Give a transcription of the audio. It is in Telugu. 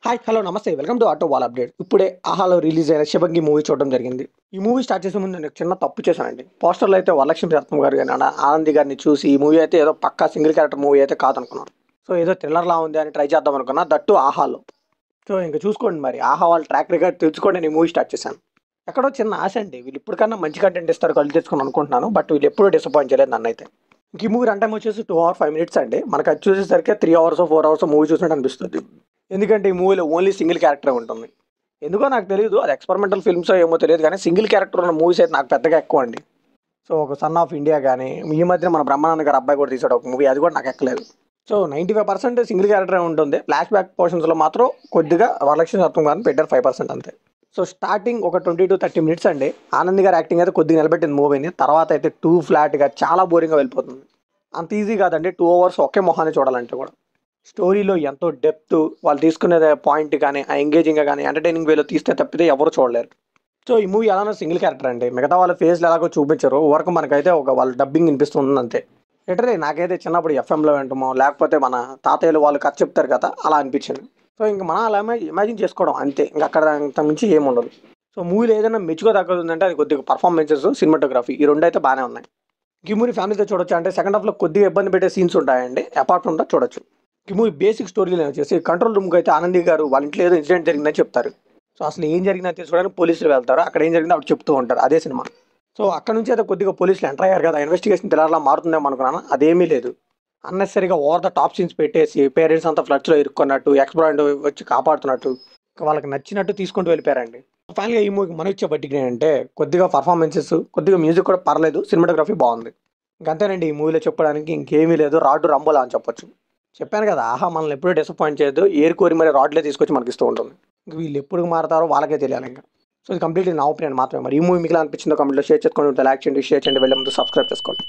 హాయ్ హలో నమస్తే welcome to auto wall update. ఇప్పుడే ఆహాలో రిలీజ్ అయిన శివంగి మూవీ చూడడం జరిగింది. ఈ మూవీ స్టార్ట్ చేసే ముందు నేను చిన్న తప్పు చేశానండి. పోస్టర్లో అయితే వరలక్ష్మి రత్నం గారు కానీ ఆనంది గారిని చూసి ఈ మూవీ అయితే ఏదో పక్కా సింగిల్ క్యారెక్టర్ మూవీ అయితే కాదనుకున్నాను. సో ఏదో థ్రిల్లర్లా ఉంది అని ట్రై చేద్దాం అనుకున్నా, దట్టు ఆహాలో. సో ఇంకా చూసుకోండి, మరి ఆహా వాళ్ళ ట్రాక్ రికార్డ్ తెలుసుకోండి. నేను ఈ మూవీ స్టార్ట్ చేశాను. ఎక్కడో చిన్న ఆశ అండి, వీళ్ళు ఇప్పటికన్నా మంచి కంటెంట్ ఇస్తారు కళ్ళు తెచ్చుకొని అనుకుంటున్నాను. బట్ వీళ్ళు ఎప్పుడూ డిసప్పాయింట్ చేయలేదు నన్ను అయితే. ఇంక ఈ మూవీ రన్ టైం వచ్చేసి 2 hours 5 minutes అండి. మనకు అది చూసేసరికి 3 hours 4 hours మూవీ చూసినట్టు అనిపిస్తుంది. ఎందుకంటే ఈ మూవీలో ఓన్లీ సింగిల్ క్యారెక్టరే ఉంటుంది. ఎందుకో నాకు తెలియదు, అది ఎక్స్పెరిమెంటల్ ఫిల్మ్స్ ఏమో తెలియదు, కానీ సింగిల్ క్యారెక్టర్ ఉన్న మూవీస్ అయితే నాకు పెద్దగా ఎక్కువ అండి. సో ఒక సన్ ఆఫ్ ఇండియా కానీ, ఈ మధ్యన మన బ్రహ్మానంద గారు అబ్బాయి కూడా తీసాడు ఒక మూవీ, అది కూడా నాకు ఎక్కలేదు. సో 95% సింగిల్ క్యారెక్టరే ఉంటుంది. ఫ్లాష్ బ్యాక్ పోర్షన్స్లో మాత్రం కొద్దిగా వరలక్ష్మి రత్నం గారిని పెట్టారు 5% అంతే. సో స్టార్టింగ్ ఒక 20 to 30 minutes అండి, ఆనంద్ గారి యాక్టింగ్ అయితే కొద్దిగా నిలబెట్టింది మూవీని. తర్వాత అయితే టూ ఫ్లాట్గా చాలా బోరింగ్గా వెళ్ళిపోతుంది. అంత ఈజీ కాదండి 2 hours ఒకే మొహాన్ని చూడాలంటే కూడా. స్టోరీలో ఎంతో డెప్త్, వాళ్ళు తీసుకునే పాయింట్ కానీ, ఆ ఎంగేజింగ్గా కానీ, ఎంటర్టైనింగ్ వేలో తీస్తే తప్పితే ఎవరు చూడలేరు. సో ఈ మూవీ ఎలానో సింగిల్ క్యారెక్టర్ అండి, మిగతా వాళ్ళ ఫేస్లు ఎలాగో చూపించారు. వరకు మనకైతే ఒక వాళ్ళ డబ్బింగ్ వినిపిస్తుంది అంతే. లిటరలీ నాకైతే చిన్నప్పుడు ఎఫ్ఎంలో వింటామో లేకపోతే మన తాతయ్యలు వాళ్ళు కథ చెప్తారు కదా, అలా అనిపించింది. సో ఇంక మనం అలా ఇమాజిన్ చేసుకోవడం అంతే, ఇంకా అక్కడ అంత మించి ఏముండదు. సో మూవీలో ఏదైనా మెచ్చుకో తగ్గదుందంటే అది కొద్దిగా పర్ఫార్మెన్సెస్, సినిమాటోగ్రఫీ, ఈ రెండు అయితే బాగానే ఉన్నాయి. ఈ మూవీ ఫ్యామిలీతో చూడొచ్చు అంటే సెకండ్ హాఫ్లో కొద్దిగా ఇబ్బంది పెట్టే సీన్స్ ఉంటాయండి, అపార్ట్ ఫ్రమ్ దట్ చూడొచ్చు. ఈ మూవీ బేసిక్ స్టోరీలో వచ్చేసి కంట్రోల్ రూమ్కి అయితే ఆనంది గారు వాళ్ళ ఇంట్లో ఏదో ఇన్సిడెంట్ జరిగిందని చెప్తారు. సో అసలు ఏం జరిగిందని తెలుసుకోవడానికి పోలీసులు వెళ్తారు, అక్కడ ఏం జరిగిందో అప్పుడు చెప్తూ ఉంటారు, అదే సినిమా. సో అక్కడ నుంచి అయితే కొద్దిగా పోలీసులు ఎంటర్ అయ్యారు కదా, ఇన్వెస్టిగేషన్ తెల్లారలా మారుతుందేమో అనుకున్నాను, అదేమీ లేదు. అన్నెసరీగా ఓవర్ ద టాప్ సీన్స్ పెట్టేసి పేరెంట్స్ అంతా ఫ్లడ్స్లో ఇరుక్కున్నట్టు, ఎక్స్ప్రాండ్ వచ్చి కాపాడుతున్నట్టు, వాళ్ళకి నచ్చినట్టు తీసుకుంటూ వెళ్ళిపోయారండి. ఫైనల్గా ఈ మూవీకి మనం ఇచ్చే బట్టికి అంటే కొద్దిగా పర్ఫార్మెన్సెస్, కొద్దిగా మ్యూజిక్ కూడా పర్లేదు, సినిమాటోగ్రఫీ బాగుంది. ఇంకంతేనండి ఈ మూవీలో చెప్పడానికి ఇంకేమీ లేదు, రాడ్డు రంబోలా అని చెప్పొచ్చు. చెప్పాను కదా, ఆహా మనల్ని ఎప్పుడూ డిసప్పాయింట్ చేయదు, ఏరు కోరి మరి రాడ్లే తీసుకొచ్చి మనకి ఇస్తూ ఉంటుంది. ఇంక వీళ్ళు ఎప్పుడు మారుతారో వాళ్ళకే తెలియాలి ఇంకా. సో ఇది కంప్లీట్లీ నా ఒపీనియన్ మాత్రమే. మరి ఈ మూవీ మీకు ఎలా అనిపించిందో కామెంట్లో షేర్ చేసుకోండి, లైక్ చేయండి, షేర్ చేయండి, వెళ్ళే ముందు సబ్స్క్రైబ్ చేసుకోండి.